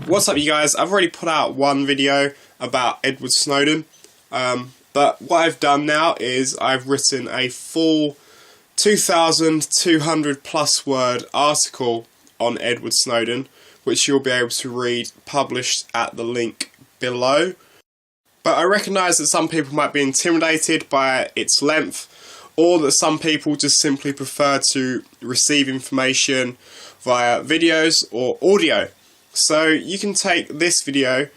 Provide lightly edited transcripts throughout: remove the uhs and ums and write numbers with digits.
What's up, you guys? I've already put out one video about Edward Snowden, but what I've done now is I've written a full 2,200 plus word article on Edward Snowden, which you'll be able to read published at the link below. But I recognise that some people might be intimidated by its length, or that some people just simply prefer to receive information via videos or audio. So you can take this video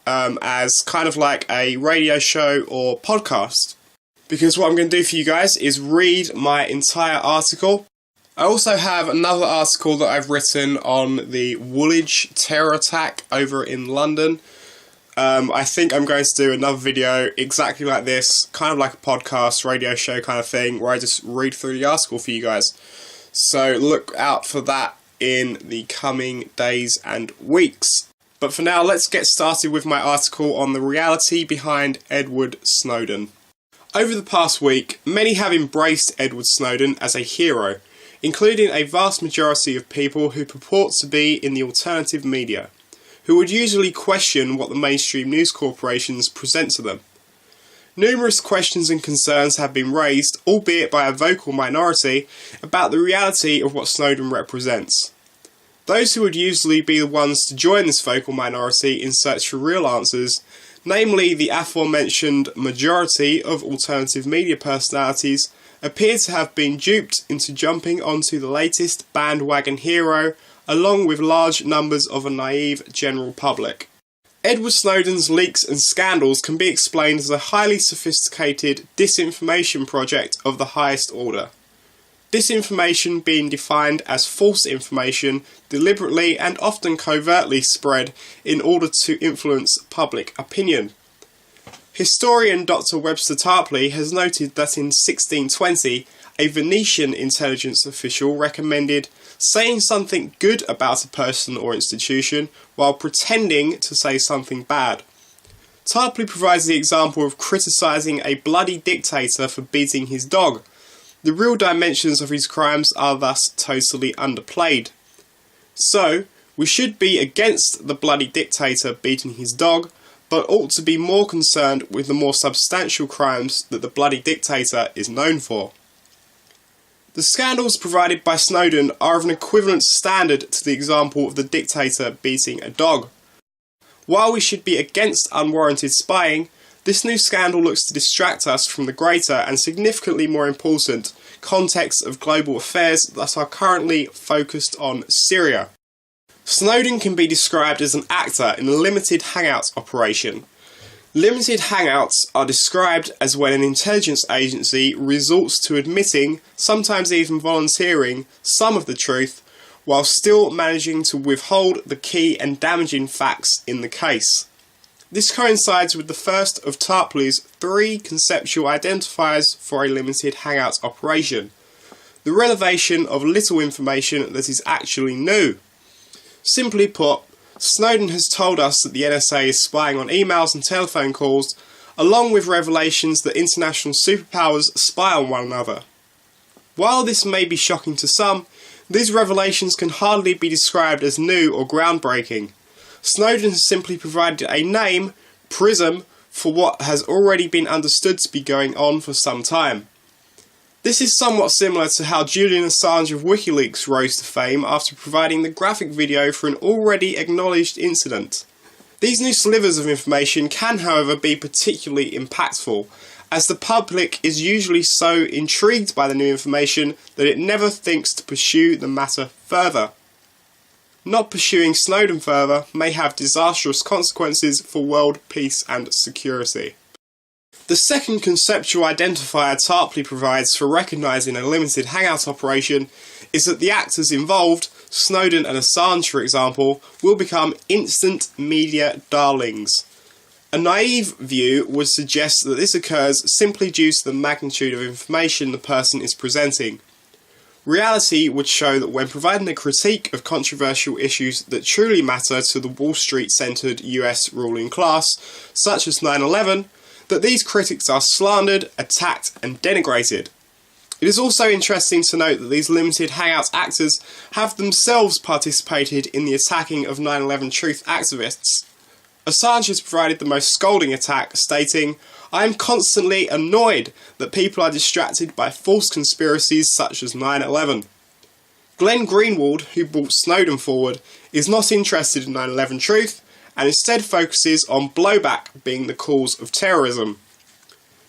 as kind of like a radio show or podcast, because what I'm going to do for you guys is read my entire article. I also have another article that I've written on the Woolwich terror attack over in London. I think I'm going to do another video exactly like this, kind of like a podcast, radio show kind of thing, where I just read through the article for you guys. So look out for that in the coming days and weeks. But for now, let's get started with my article on the reality behind Edward Snowden. Over the past week, many have embraced Edward Snowden as a hero, including a vast majority of people who purport to be in the alternative media, who would usually question what the mainstream news corporations present to them. Numerous questions and concerns have been raised, albeit by a vocal minority, about the reality of what Snowden represents. Those who would usually be the ones to join this vocal minority in search for real answers, namely the aforementioned majority of alternative media personalities, appear to have been duped into jumping onto the latest bandwagon hero, along with large numbers of a naive general public. Edward Snowden's leaks and scandals can be explained as a highly sophisticated disinformation project of the highest order. Disinformation being defined as false information deliberately and often covertly spread in order to influence public opinion. Historian Dr. Webster Tarpley has noted that in 1620, a Venetian intelligence official recommended saying something good about a person or institution while pretending to say something bad. Tarpley provides the example of criticising a bloody dictator for beating his dog. The real dimensions of his crimes are thus totally underplayed. So, we should be against the bloody dictator beating his dog, but ought to be more concerned with the more substantial crimes that the bloody dictator is known for. The scandals provided by Snowden are of an equivalent standard to the example of the dictator beating a dog. While we should be against unwarranted spying, this new scandal looks to distract us from the greater and significantly more important context of global affairs that are currently focused on Syria. Snowden can be described as an actor in a limited hangout operation. Limited hangouts are described as when an intelligence agency resorts to admitting, sometimes even volunteering, some of the truth, while still managing to withhold the key and damaging facts in the case. This coincides with the first of Tarpley's 3 conceptual identifiers for a limited hangout operation: the revelation of little information that is actually new. Simply put, Snowden has told us that the NSA is spying on emails and telephone calls, along with revelations that international superpowers spy on one another. While this may be shocking to some, these revelations can hardly be described as new or groundbreaking. Snowden has simply provided a name, PRISM, for what has already been understood to be going on for some time. This is somewhat similar to how Julian Assange of WikiLeaks rose to fame after providing the graphic video for an already acknowledged incident. These new slivers of information can, however, be particularly impactful, as the public is usually so intrigued by the new information that it never thinks to pursue the matter further. Not pursuing Snowden further may have disastrous consequences for world peace and security. The second conceptual identifier Tarpley provides for recognising a limited hangout operation is that the actors involved, Snowden and Assange for example, will become instant media darlings. A naive view would suggest that this occurs simply due to the magnitude of information the person is presenting. Reality would show that when providing a critique of controversial issues that truly matter to the Wall Street-centred US ruling class, such as 9/11, that these critics are slandered, attacked and denigrated. It is also interesting to note that these limited Hangouts actors have themselves participated in the attacking of 9/11 Truth activists. Assange has provided the most scolding attack, stating, "I am constantly annoyed that people are distracted by false conspiracies such as 9/11. Glenn Greenwald, who brought Snowden forward, is not interested in 9/11 Truth and instead focuses on blowback being the cause of terrorism.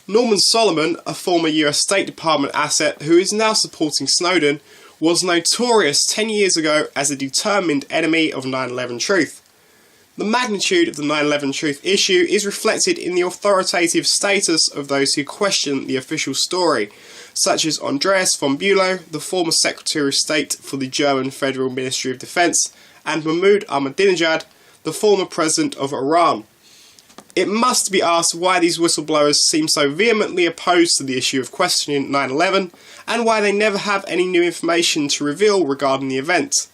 Norman Solomon, a former US State Department asset who is now supporting Snowden, was notorious 10 years ago as a determined enemy of 9/11 Truth. The magnitude of the 9/11 Truth issue is reflected in the authoritative status of those who question the official story, such as Andreas von Bülow, the former Secretary of State for the German Federal Ministry of Defense, and Mahmoud Ahmadinejad, the former President of Iran. It must be asked why these whistleblowers seem so vehemently opposed to the issue of questioning 9/11, and why they never have any new information to reveal regarding the event.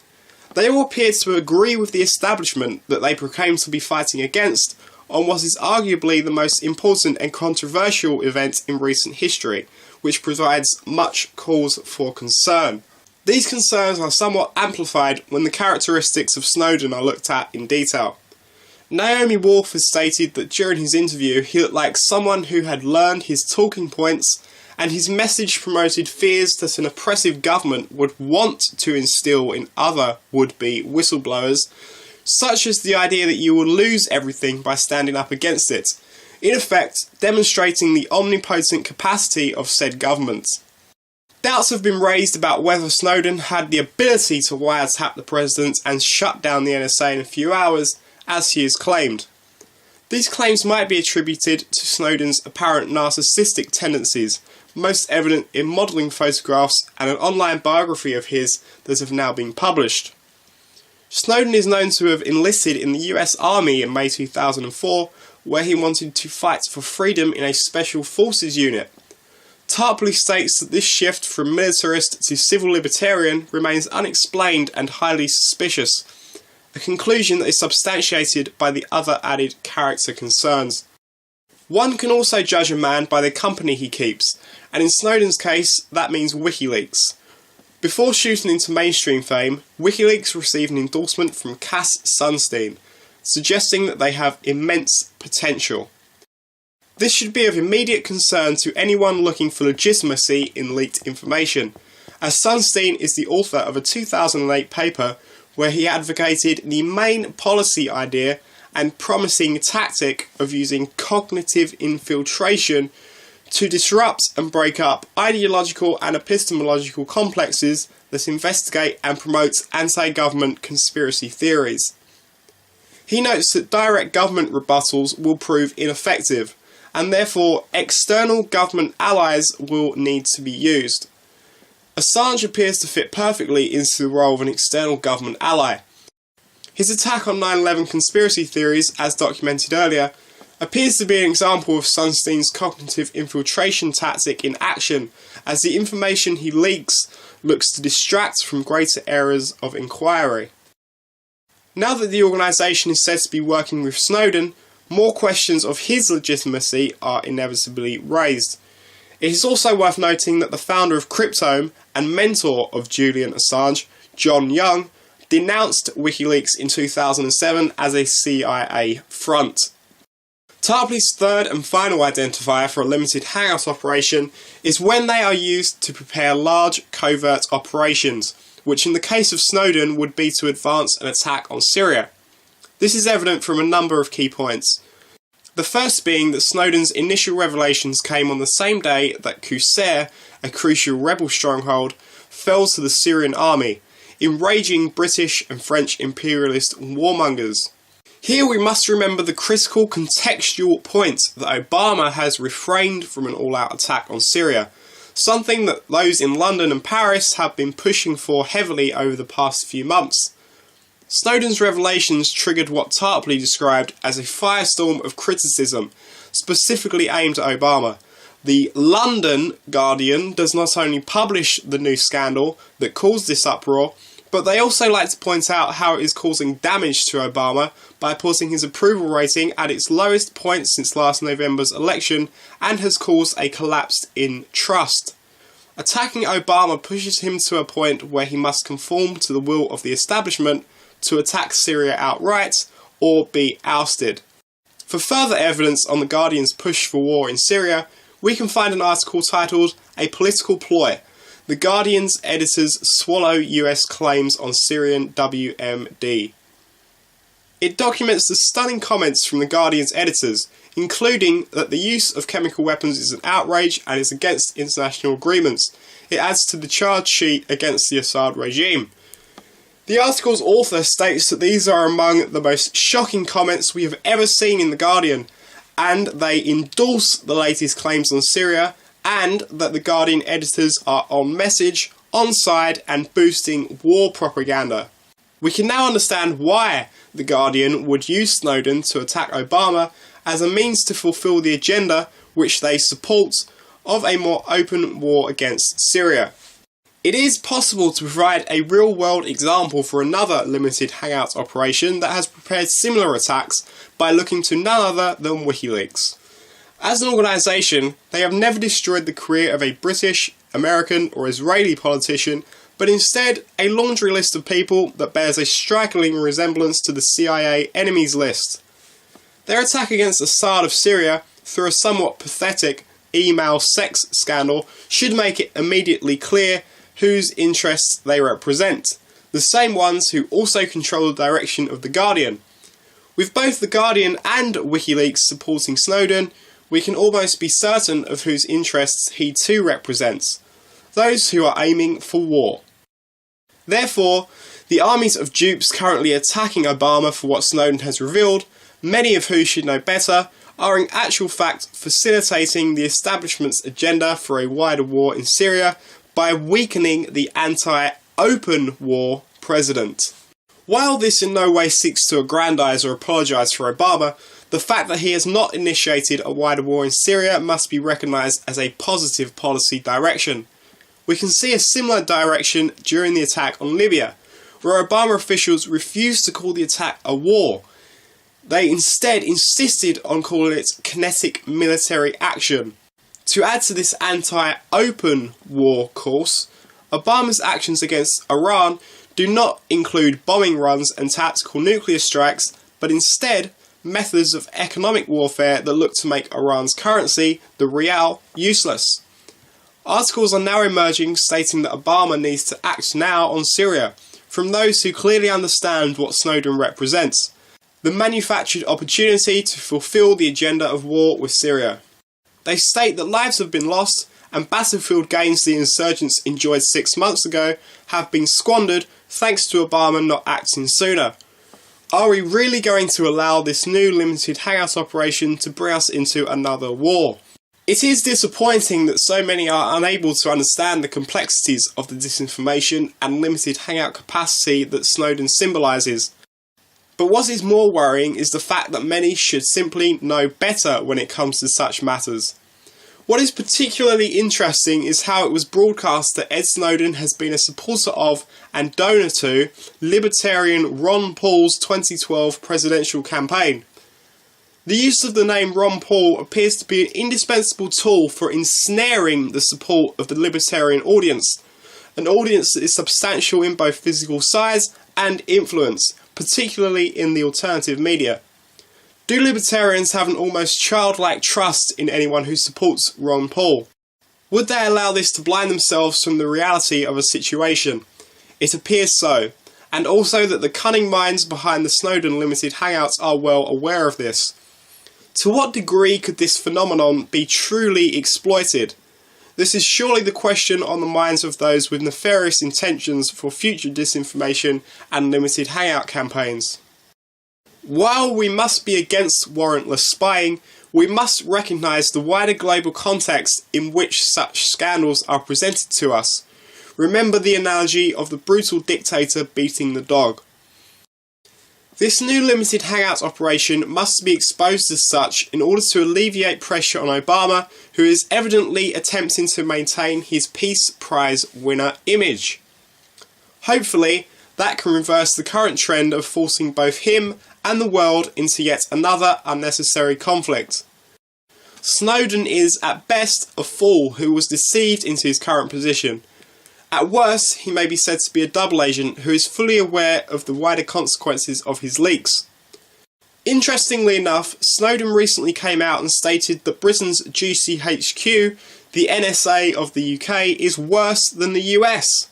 They all appear to agree with the establishment that they proclaim to be fighting against on what is arguably the most important and controversial event in recent history, which provides much cause for concern. These concerns are somewhat amplified when the characteristics of Snowden are looked at in detail. Naomi Wolf has stated that during his interview he looked like someone who had learned his talking points, and his message promoted fears that an oppressive government would want to instill in other would-be whistleblowers, such as the idea that you will lose everything by standing up against it, in effect demonstrating the omnipotent capacity of said government. Doubts have been raised about whether Snowden had the ability to wiretap the president and shut down the NSA in a few hours, as he has claimed. These claims might be attributed to Snowden's apparent narcissistic tendencies, most evident in modelling photographs and an online biography of his that have now been published. Snowden is known to have enlisted in the US Army in May 2004, where he wanted to fight for freedom in a special forces unit. Tarpley states that this shift from militarist to civil libertarian remains unexplained and highly suspicious, a conclusion that is substantiated by the other added character concerns. One can also judge a man by the company he keeps, and in Snowden's case, that means WikiLeaks. Before shooting into mainstream fame, WikiLeaks received an endorsement from Cass Sunstein, suggesting that they have immense potential. This should be of immediate concern to anyone looking for legitimacy in leaked information, as Sunstein is the author of a 2008 paper where he advocated the main policy idea and promising tactic of using cognitive infiltration to disrupt and break up ideological and epistemological complexes that investigate and promote anti-government conspiracy theories. He notes that direct government rebuttals will prove ineffective, and therefore external government allies will need to be used. Assange appears to fit perfectly into the role of an external government ally. His attack on 9/11 conspiracy theories, as documented earlier, appears to be an example of Sunstein's cognitive infiltration tactic in action, as the information he leaks looks to distract from greater areas of inquiry. Now that the organisation is said to be working with Snowden, more questions of his legitimacy are inevitably raised. It is also worth noting that the founder of Cryptome and mentor of Julian Assange, John Young, denounced WikiLeaks in 2007 as a CIA front. Tarpley's third and final identifier for a limited hangout operation is when they are used to prepare large covert operations, which in the case of Snowden would be to advance an attack on Syria. This is evident from a number of key points. The first being that Snowden's initial revelations came on the same day that Qusair, a crucial rebel stronghold, fell to the Syrian army, enraging British and French imperialist warmongers. Here we must remember the critical contextual point that Obama has refrained from an all-out attack on Syria, something that those in London and Paris have been pushing for heavily over the past few months. Snowden's revelations triggered what Tarpley described as a firestorm of criticism, specifically aimed at Obama. The London Guardian does not only publish the new scandal that caused this uproar, but they also like to point out how it is causing damage to Obama by putting his approval rating at its lowest point since last November's election and has caused a collapse in trust. Attacking Obama pushes him to a point where he must conform to the will of the establishment to attack Syria outright or be ousted. For further evidence on The Guardian's push for war in Syria, we can find an article titled "A Political Ploy. The Guardian's editors swallow US claims on Syrian WMD." It documents the stunning comments from The Guardian's editors, including that the use of chemical weapons is an outrage and is against international agreements. It adds to the charge sheet against the Assad regime. The article's author states that these are among the most shocking comments we have ever seen in The Guardian, and they endorse the latest claims on Syria, and that The Guardian editors are on message, on side, and boosting war propaganda. We can now understand why The Guardian would use Snowden to attack Obama as a means to fulfill the agenda which they support of a more open war against Syria. It is possible to provide a real-world example for another limited hangout operation that has prepared similar attacks by looking to none other than WikiLeaks. As an organisation, they have never destroyed the career of a British, American or Israeli politician, but instead a laundry list of people that bears a striking resemblance to the CIA enemies list. Their attack against Assad of Syria through a somewhat pathetic email sex scandal should make it immediately clear whose interests they represent, the same ones who also control the direction of The Guardian. With both The Guardian and WikiLeaks supporting Snowden, we can almost be certain of whose interests he too represents, those who are aiming for war. Therefore, the armies of dupes currently attacking Obama for what Snowden has revealed, many of who should know better, are in actual fact facilitating the establishment's agenda for a wider war in Syria by weakening the anti-open war president. While this in no way seeks to aggrandise or apologise for Obama, the fact that he has not initiated a wider war in Syria must be recognised as a positive policy direction. We can see a similar direction during the attack on Libya, where Obama officials refused to call the attack a war. They instead insisted on calling it kinetic military action. To add to this anti-open war course, Obama's actions against Iran do not include bombing runs and tactical nuclear strikes, but instead methods of economic warfare that look to make Iran's currency, the rial, useless. Articles are now emerging stating that Obama needs to act now on Syria, from those who clearly understand what Snowden represents, the manufactured opportunity to fulfill the agenda of war with Syria. They state that lives have been lost and battlefield gains the insurgents enjoyed 6 months ago have been squandered thanks to Obama not acting sooner. Are we really going to allow this new limited hangout operation to bring us into another war? It is disappointing that so many are unable to understand the complexities of the disinformation and limited hangout capacity that Snowden symbolises. But what is more worrying is the fact that many should simply know better when it comes to such matters. What is particularly interesting is how it was broadcast that Ed Snowden has been a supporter of and donor to libertarian Ron Paul's 2012 presidential campaign. The use of the name Ron Paul appears to be an indispensable tool for ensnaring the support of the libertarian audience, an audience that is substantial in both physical size and influence, particularly in the alternative media. Do libertarians have an almost childlike trust in anyone who supports Ron Paul? Would they allow this to blind themselves from the reality of a situation? It appears so, and also that the cunning minds behind the Snowden limited hangouts are well aware of this. To what degree could this phenomenon be truly exploited? This is surely the question on the minds of those with nefarious intentions for future disinformation and limited hangout campaigns. While we must be against warrantless spying, we must recognise the wider global context in which such scandals are presented to us. Remember the analogy of the brutal dictator beating the dog. This new limited hangout operation must be exposed as such in order to alleviate pressure on Obama, who is evidently attempting to maintain his Peace Prize winner image. Hopefully, that can reverse the current trend of forcing both him and the world into yet another unnecessary conflict. Snowden is at best a fool who was deceived into his current position. At worst, he may be said to be a double agent who is fully aware of the wider consequences of his leaks. Interestingly enough, Snowden recently came out and stated that Britain's GCHQ, the NSA of the UK, is worse than the US.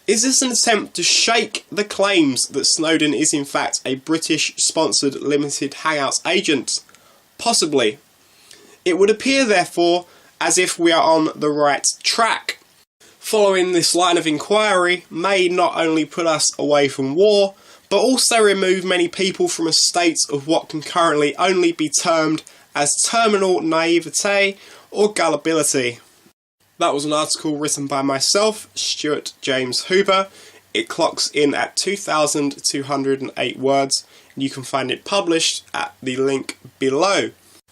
Is this an attempt to shake the claims that Snowden is in fact a British-sponsored limited hangouts agent? Possibly. It would appear, therefore, as if we are on the right track. Following this line of inquiry may not only put us away from war, but also remove many people from a state of what can currently only be termed as terminal naivete or gullibility. That was an article written by myself, Stuart James Hooper. It clocks in at 2,208 words, and you can find it published at the link below.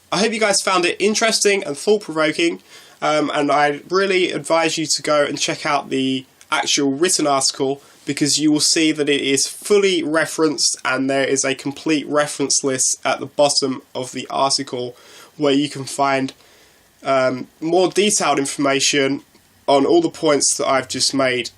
I hope you guys found it interesting and thought-provoking, and I really advise you to go and check out the actual written article, because you will see that it is fully referenced and there is a complete reference list at the bottom of the article where you can find more detailed information on all the points that I've just made.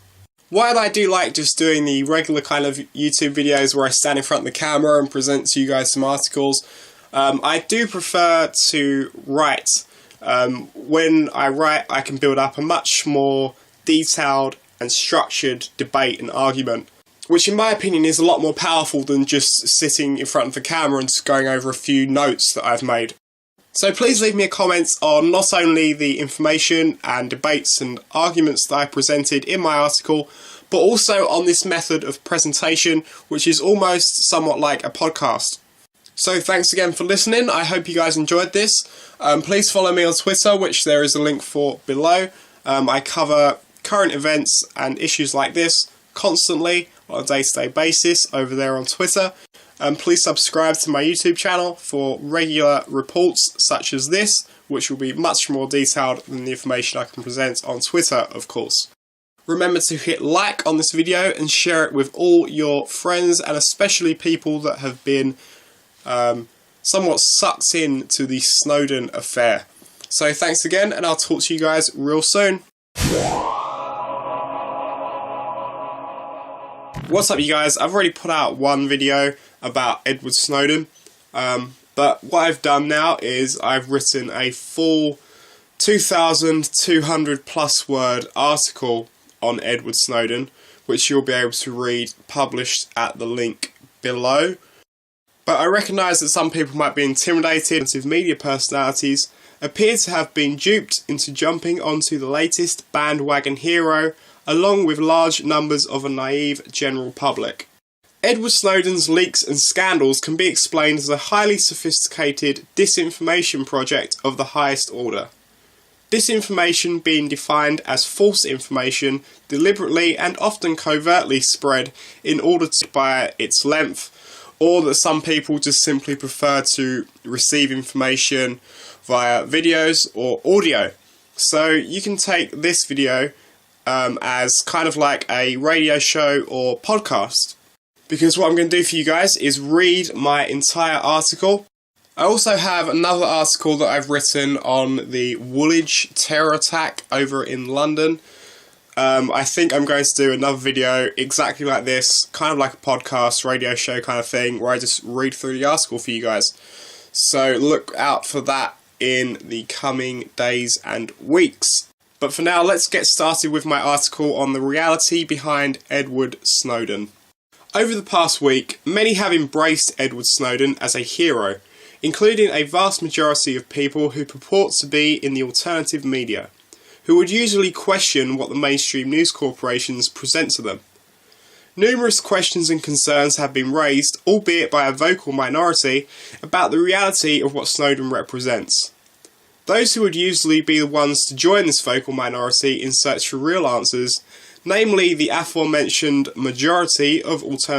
While I do like just doing the regular kind of YouTube videos where I stand in front of the camera and present to you guys some articles, I do prefer to write. When I write, I can build up a much more detailed and structured debate and argument, which in my opinion is a lot more powerful than just sitting in front of the camera and just going over a few notes that I've made. So please leave me a comment on not only the information and debates and arguments that I presented in my article, but also on this method of presentation, which is almost somewhat like a podcast. So thanks again for listening. I hope you guys enjoyed this. Please follow me on Twitter, which there is a link for below. I cover current events and issues like this constantly on a day-to-day basis over there on Twitter. Please subscribe to my YouTube channel for regular reports such as this, which will be much more detailed than the information I can present on Twitter, of course. Remember to hit like on this video and share it with all your friends, and especially people that have been somewhat sucked into the Snowden affair. So thanks again, and I'll talk to you guys real soon. What's up, you guys? I've already put out one video about Edward Snowden, but what I've done now is I've written a full 2,200 plus word article on Edward Snowden, which you'll be able to read published at the link below. But I recognise that some people might be intimidated, and media personalities appear to have been duped into jumping onto the latest bandwagon hero, along with large numbers of a naive general public. Edward Snowden's leaks and scandals can be explained as a highly sophisticated disinformation project of the highest order. Disinformation being defined as false information deliberately and often covertly spread in order to by its length, or that some people just simply prefer to receive information via videos or audio. So you can take this video as kind of like a radio show or podcast, because what I'm going to do for you guys is read my entire article. I also have another article that I've written on the Woolwich terror attack over in London. I think I'm going to do another video exactly like this, kind of like a podcast, radio show kind of thing, where I just read through the article for you guys. So look out for that in the coming days and weeks. But for now, let's get started with my article on the reality behind Edward Snowden. Over the past week, many have embraced Edward Snowden as a hero, including a vast majority of people who purport to be in the alternative media, who would usually question what the mainstream news corporations present to them. Numerous questions and concerns have been raised, albeit by a vocal minority, about the reality of what Snowden represents. Those who would usually be the ones to join this vocal minority in search for real answers, namely the aforementioned majority of alternative